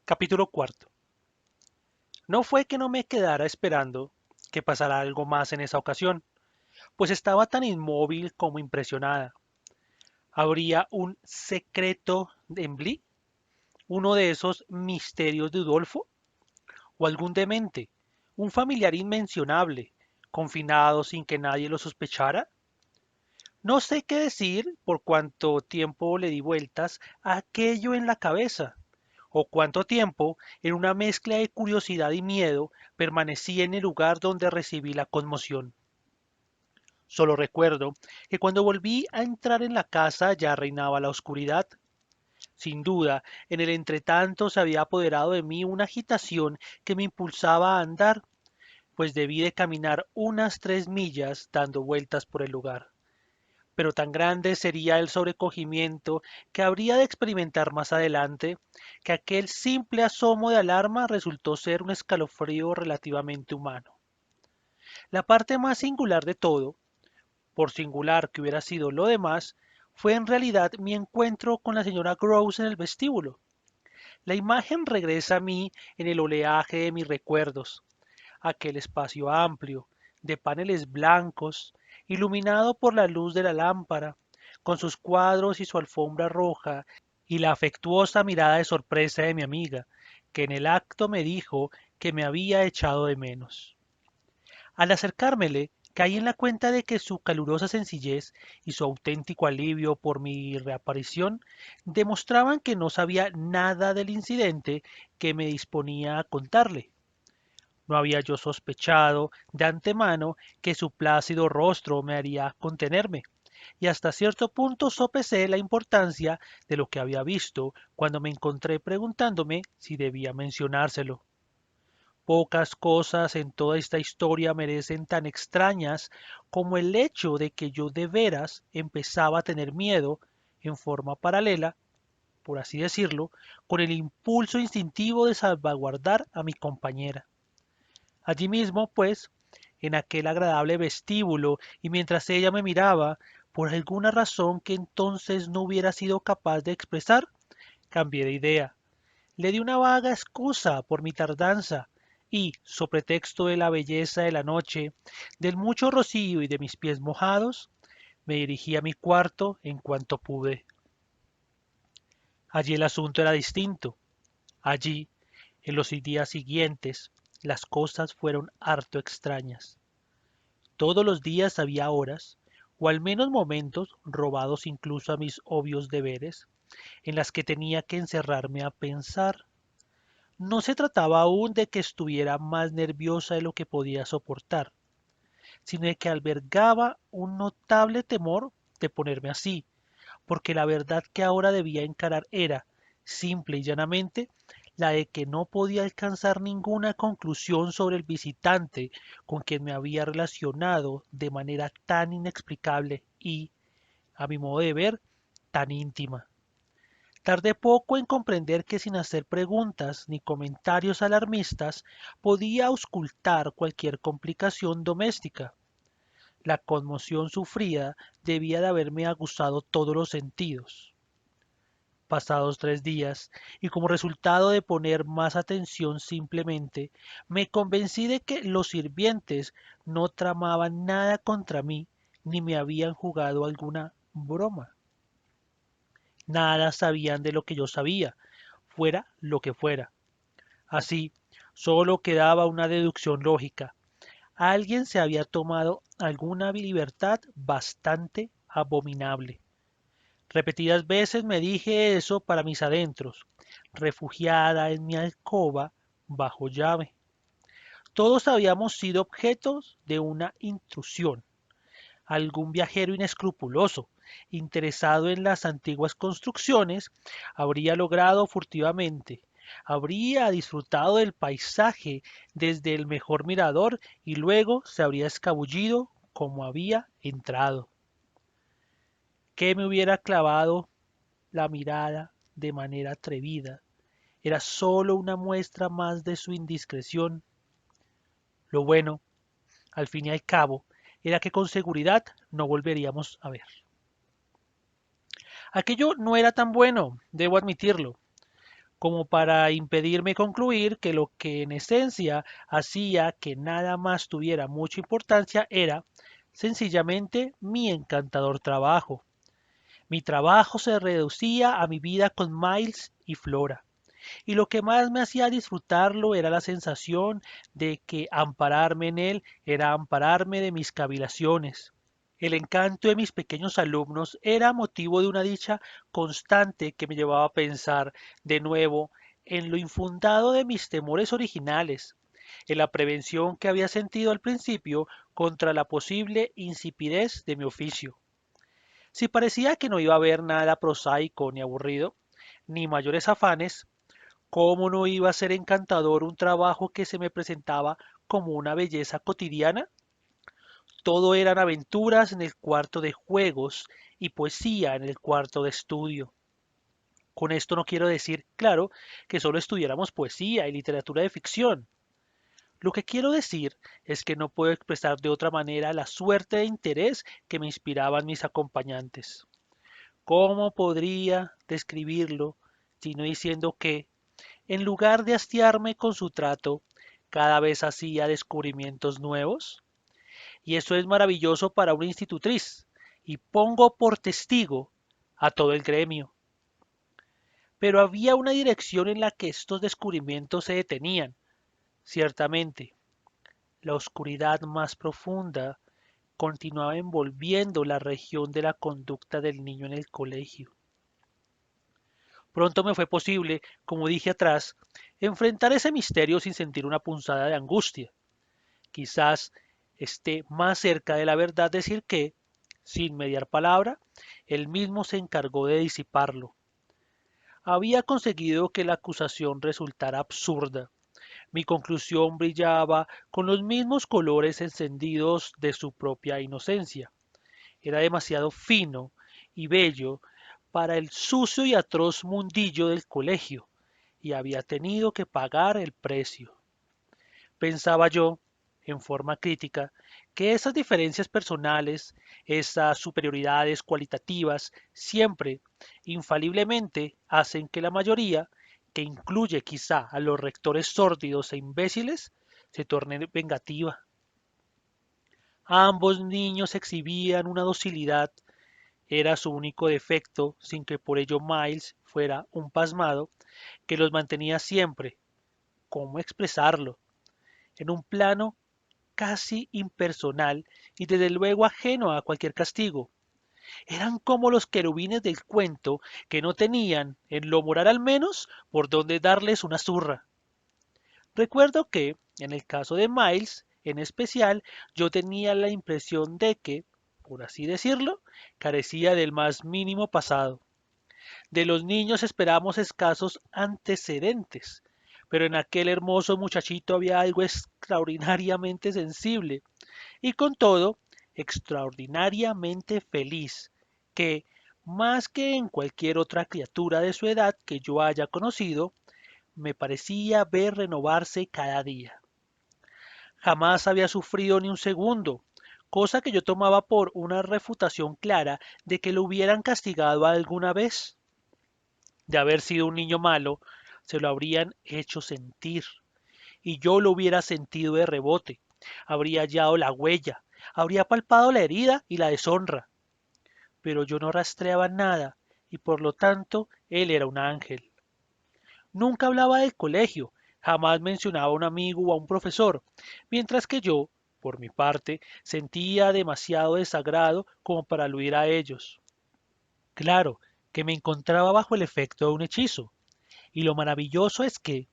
Capítulo cuarto. No fue que no me quedara esperando que pasara algo más en esa ocasión, pues estaba tan inmóvil como impresionada. ¿Habría un secreto en Bly? ¿Uno de esos misterios de Udolfo? ¿O algún demente? ¿Un familiar inmencionable, confinado sin que nadie lo sospechara? No sé qué decir por cuánto tiempo le di vueltas a aquello en la cabeza, o cuánto tiempo, en una mezcla de curiosidad y miedo, permanecí en el lugar donde recibí la conmoción. Solo recuerdo que cuando volví a entrar en la casa ya reinaba la oscuridad. Sin duda, en el entretanto se había apoderado de mí una agitación que me impulsaba a andar, pues debí de caminar unas 3 millas dando vueltas por el lugar. Pero tan grande sería el sobrecogimiento que habría de experimentar más adelante, que aquel simple asomo de alarma resultó ser un escalofrío relativamente humano. La parte más singular de todo, por singular que hubiera sido lo demás, fue en realidad mi encuentro con la señora Grouse en el vestíbulo. La imagen regresa a mí en el oleaje de mis recuerdos, aquel espacio amplio, de paneles blancos, iluminado por la luz de la lámpara, con sus cuadros y su alfombra roja, y la afectuosa mirada de sorpresa de mi amiga, que en el acto me dijo que me había echado de menos. Al acercármele, caí en la cuenta de que su calurosa sencillez y su auténtico alivio por mi reaparición demostraban que no sabía nada del incidente que me disponía a contarle. No había yo sospechado de antemano que su plácido rostro me haría contenerme, y hasta cierto punto sopesé la importancia de lo que había visto cuando me encontré preguntándome si debía mencionárselo. Pocas cosas en toda esta historia merecen tan extrañas como el hecho de que yo de veras empezaba a tener miedo en forma paralela, por así decirlo, con el impulso instintivo de salvaguardar a mi compañera. Allí mismo, pues, en aquel agradable vestíbulo, y mientras ella me miraba, por alguna razón que entonces no hubiera sido capaz de expresar, cambié de idea. Le di una vaga excusa por mi tardanza y, so pretexto de la belleza de la noche, del mucho rocío y de mis pies mojados, me dirigí a mi cuarto en cuanto pude. Allí el asunto era distinto. Allí, en los días siguientes, las cosas fueron harto extrañas. Todos los días había horas, o al menos momentos, robados incluso a mis obvios deberes, en las que tenía que encerrarme a pensar. No se trataba aún de que estuviera más nerviosa de lo que podía soportar, sino de que albergaba un notable temor de ponerme así, porque la verdad que ahora debía encarar era, simple y llanamente, la de que no podía alcanzar ninguna conclusión sobre el visitante con quien me había relacionado de manera tan inexplicable y, a mi modo de ver, tan íntima. Tardé poco en comprender que sin hacer preguntas ni comentarios alarmistas podía auscultar cualquier complicación doméstica. La conmoción sufrida debía de haberme aguzado todos los sentidos. Pasados 3 días, y como resultado de poner más atención simplemente, me convencí de que los sirvientes no tramaban nada contra mí, ni me habían jugado alguna broma. Nada sabían de lo que yo sabía, fuera lo que fuera. Así, solo quedaba una deducción lógica. Alguien se había tomado alguna libertad bastante abominable. Repetidas veces me dije eso para mis adentros, refugiada en mi alcoba bajo llave. Todos habíamos sido objetos de una intrusión. Algún viajero inescrupuloso, interesado en las antiguas construcciones, habría logrado furtivamente, habría disfrutado del paisaje desde el mejor mirador y luego se habría escabullido como había entrado. ¿Qué me hubiera clavado la mirada de manera atrevida? Era sólo una muestra más de su indiscreción. Lo bueno, al fin y al cabo, era que con seguridad no volveríamos a ver. Aquello no era tan bueno, debo admitirlo. como para impedirme concluir que lo que en esencia hacía que nada más tuviera mucha importancia era sencillamente mi encantador trabajo. Mi trabajo se reducía a mi vida con Miles y Flora, y lo que más me hacía disfrutarlo era la sensación de que ampararme en él era ampararme de mis cavilaciones. El encanto de mis pequeños alumnos era motivo de una dicha constante que me llevaba a pensar de nuevo en lo infundado de mis temores originales, en la prevención que había sentido al principio contra la posible insipidez de mi oficio. Si parecía que no iba a haber nada prosaico ni aburrido, ni mayores afanes, ¿cómo no iba a ser encantador un trabajo que se me presentaba como una belleza cotidiana? Todo eran aventuras en el cuarto de juegos y poesía en el cuarto de estudio. Con esto no quiero decir, claro, que solo estudiáramos poesía y literatura de ficción. Lo que quiero decir es que no puedo expresar de otra manera la suerte de interés que me inspiraban mis acompañantes. ¿Cómo podría describirlo sino diciendo que, en lugar de hastiarme con su trato, cada vez hacía descubrimientos nuevos? Y eso es maravilloso para una institutriz, y pongo por testigo a todo el gremio. Pero había una dirección en la que estos descubrimientos se detenían, ciertamente. La oscuridad más profunda continuaba envolviendo la región de la conducta del niño en el colegio. Pronto me fue posible, como dije atrás, enfrentar ese misterio sin sentir una punzada de angustia. Quizás esté más cerca de la verdad decir que, sin mediar palabra, él mismo se encargó de disiparlo. Había conseguido que la acusación resultara absurda. Mi conclusión brillaba con los mismos colores encendidos de su propia inocencia. Era demasiado fino y bello para el sucio y atroz mundillo del colegio, y había tenido que pagar el precio. Pensaba yo, en forma crítica, que esas diferencias personales, esas superioridades cualitativas, siempre, infaliblemente, hacen que la mayoría, que incluye quizá a los rectores sórdidos e imbéciles, se torne vengativa. Ambos niños exhibían una docilidad, era su único defecto, sin que por ello Miles fuera un pasmado, que los mantenía siempre, ¿cómo expresarlo?, en un plano casi impersonal y desde luego ajeno a cualquier castigo. Eran como los querubines del cuento que no tenían, en lo moral al menos, por dónde darles una zurra. Recuerdo que, en el caso de Miles, en especial, yo tenía la impresión de que, por así decirlo, carecía del más mínimo pasado. De los niños esperamos escasos antecedentes, pero en aquel hermoso muchachito había algo extraordinariamente sensible y con todo extraordinariamente feliz, que, más que en cualquier otra criatura de su edad que yo haya conocido, me parecía ver renovarse cada día. Jamás había sufrido ni un segundo, cosa que yo tomaba por una refutación clara de que lo hubieran castigado alguna vez. De haber sido un niño malo, se lo habrían hecho sentir, y yo lo hubiera sentido de rebote, habría hallado la huella, habría palpado la herida y la deshonra, pero yo no rastreaba nada, y por lo tanto él era un ángel. Nunca hablaba del colegio, jamás mencionaba a un amigo o a un profesor, mientras que yo, por mi parte, sentía demasiado desagrado como para aludir a ellos. Claro que me encontraba bajo el efecto de un hechizo, y lo maravilloso es que,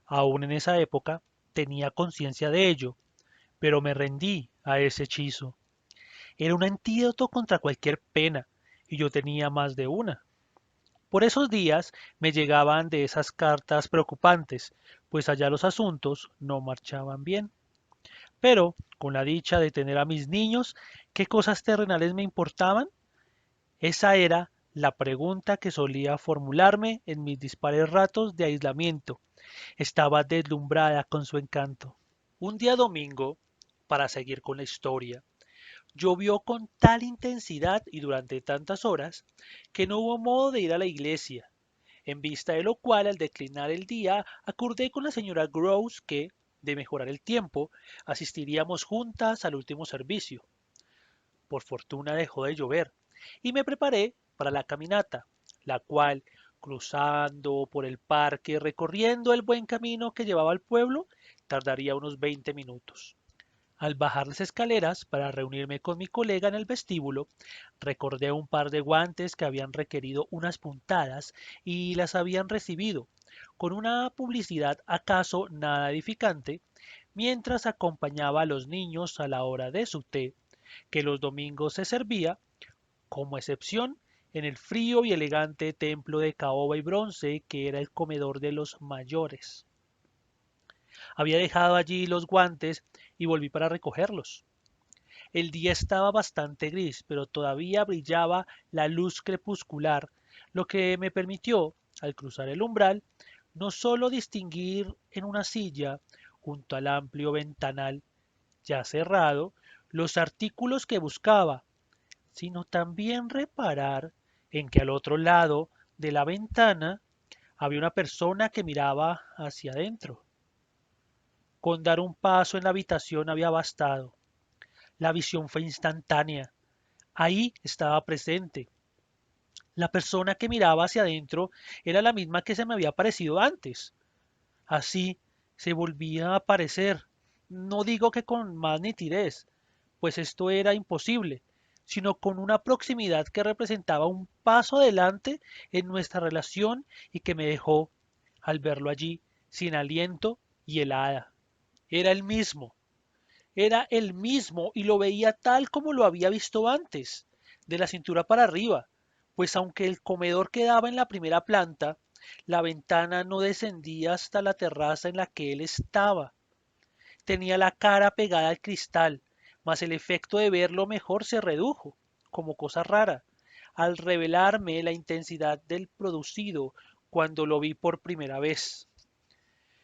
aún en esa época, tenía conciencia de ello, pero me rendí a ese hechizo. Era un antídoto contra cualquier pena, y yo tenía más de una. Por esos días me llegaban de esas cartas preocupantes, pues allá los asuntos no marchaban bien. Pero, con la dicha de tener a mis niños, ¿qué cosas terrenales me importaban? Esa era la pregunta que solía formularme en mis dispares ratos de aislamiento. Estaba deslumbrada con su encanto. Un día domingo, para seguir con la historia, llovió con tal intensidad y durante tantas horas que no hubo modo de ir a la iglesia, en vista de lo cual al declinar el día acordé con la señora Grouse que, de mejorar el tiempo, asistiríamos juntas al último servicio. Por fortuna dejó de llover y me preparé para la caminata, la cual, cruzando por el parque, recorriendo el buen camino que llevaba al pueblo, tardaría unos 20 minutos. Al bajar las escaleras para reunirme con mi colega en el vestíbulo, recordé un par de guantes que habían requerido unas puntadas y las habían recibido, con una publicidad acaso nada edificante, mientras acompañaba a los niños a la hora de su té, que los domingos se servía, como excepción, en el frío y elegante templo de caoba y bronce que era el comedor de los mayores. Había dejado allí los guantes y volví para recogerlos. El día estaba bastante gris, pero todavía brillaba la luz crepuscular, lo que me permitió, al cruzar el umbral, no solo distinguir en una silla, junto al amplio ventanal ya cerrado, los artículos que buscaba, sino también reparar en que al otro lado de la ventana había una persona que miraba hacia adentro. Con dar un paso en la habitación había bastado. La visión fue instantánea. Ahí estaba presente. La persona que miraba hacia adentro era la misma que se me había aparecido antes. Así se volvía a aparecer. No digo que con más nitidez, pues esto era imposible, sino con una proximidad que representaba un paso adelante en nuestra relación y que me dejó, al verlo allí, sin aliento y helada. Era el mismo y lo veía tal como lo había visto antes, de la cintura para arriba, pues aunque el comedor quedaba en la primera planta, la ventana no descendía hasta la terraza en la que él estaba. Tenía la cara pegada al cristal, mas el efecto de verlo mejor se redujo, como cosa rara, al revelarme la intensidad del producido cuando lo vi por primera vez.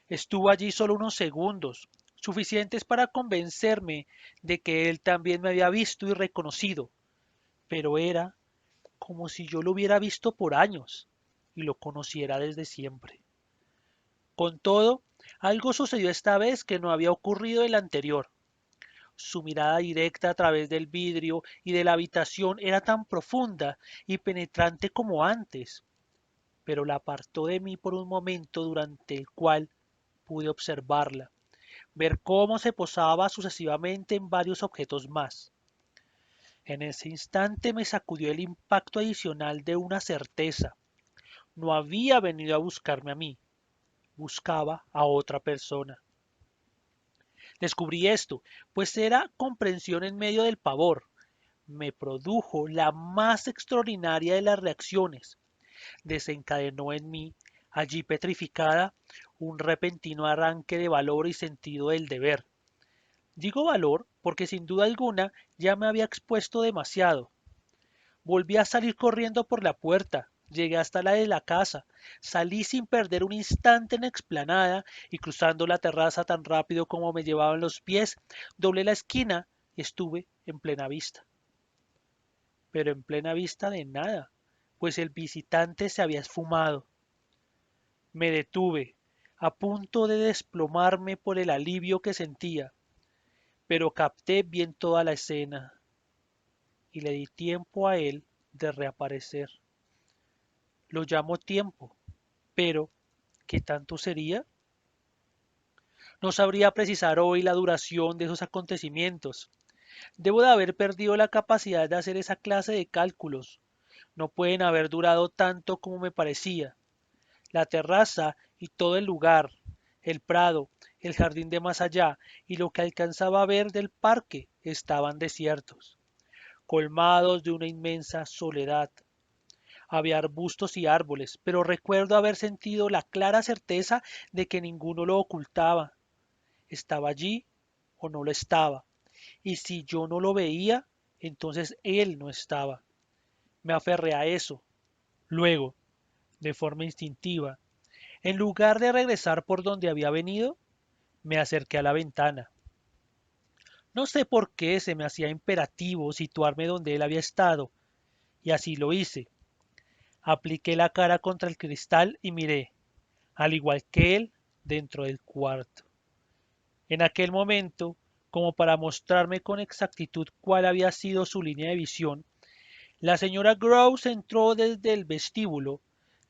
Estuvo allí solo unos segundos, suficientes para convencerme de que él también me había visto y reconocido, pero era como si yo lo hubiera visto por años y lo conociera desde siempre. Con todo, algo sucedió esta vez que no había ocurrido en la anterior. Su mirada directa a través del vidrio y de la habitación era tan profunda y penetrante como antes, pero la apartó de mí por un momento durante el cual pude observarla, ver cómo se posaba sucesivamente en varios objetos más. En ese instante me sacudió el impacto adicional de una certeza. No había venido a buscarme a mí, buscaba a otra persona. Descubrí esto, pues era comprensión en medio del pavor. Me produjo la más extraordinaria de las reacciones. Desencadenó en mí, allí petrificada, un repentino arranque de valor y sentido del deber. Digo valor porque sin duda alguna ya me había expuesto demasiado. Volví a salir corriendo por la puerta, llegué hasta la de la casa, salí sin perder un instante en la explanada y cruzando la terraza tan rápido como me llevaban los pies, doblé la esquina y estuve en plena vista. Pero en plena vista de nada, pues el visitante se había esfumado. Me detuve, a punto de desplomarme por el alivio que sentía, pero capté bien toda la escena y le di tiempo a él de reaparecer. Lo llamo tiempo, pero ¿qué tanto sería? No sabría precisar hoy la duración de esos acontecimientos. Debo de haber perdido la capacidad de hacer esa clase de cálculos. No pueden haber durado tanto como me parecía. La terraza y todo el lugar, el prado, el jardín de más allá y lo que alcanzaba a ver del parque estaban desiertos, colmados de una inmensa soledad. Había arbustos y árboles, pero recuerdo haber sentido la clara certeza de que ninguno lo ocultaba. Estaba allí o no lo estaba, y si yo no lo veía, entonces él no estaba. Me aferré a eso. Luego, de forma instintiva, en lugar de regresar por donde había venido, me acerqué a la ventana. No sé por qué se me hacía imperativo situarme donde él había estado, y así lo hice. Apliqué la cara contra el cristal y miré, al igual que él, dentro del cuarto. En aquel momento, como para mostrarme con exactitud cuál había sido su línea de visión, la señora Grouse entró desde el vestíbulo,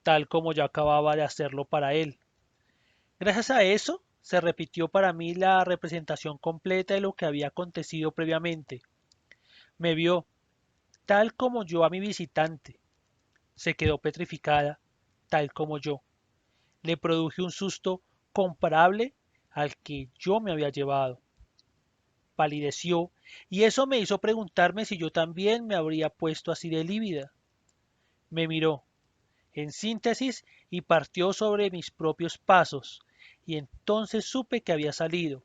tal como yo acababa de hacerlo para él. Gracias a eso, se repitió para mí la representación completa de lo que había acontecido previamente. Me vio, tal como yo a mi visitante. Se quedó petrificada, tal como yo. Le produje un susto comparable al que yo me había llevado. Palideció, y eso me hizo preguntarme si yo también me habría puesto así de lívida. Me miró, en síntesis, y partió sobre mis propios pasos, y entonces supe que había salido,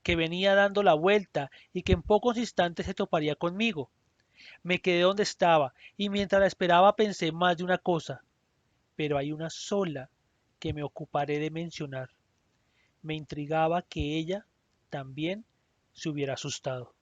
que venía dando la vuelta y que en pocos instantes se toparía conmigo. Me quedé donde estaba, y mientras la esperaba pensé más de una cosa, pero hay una sola que me ocuparé de mencionar. Me intrigaba que ella también se hubiera asustado.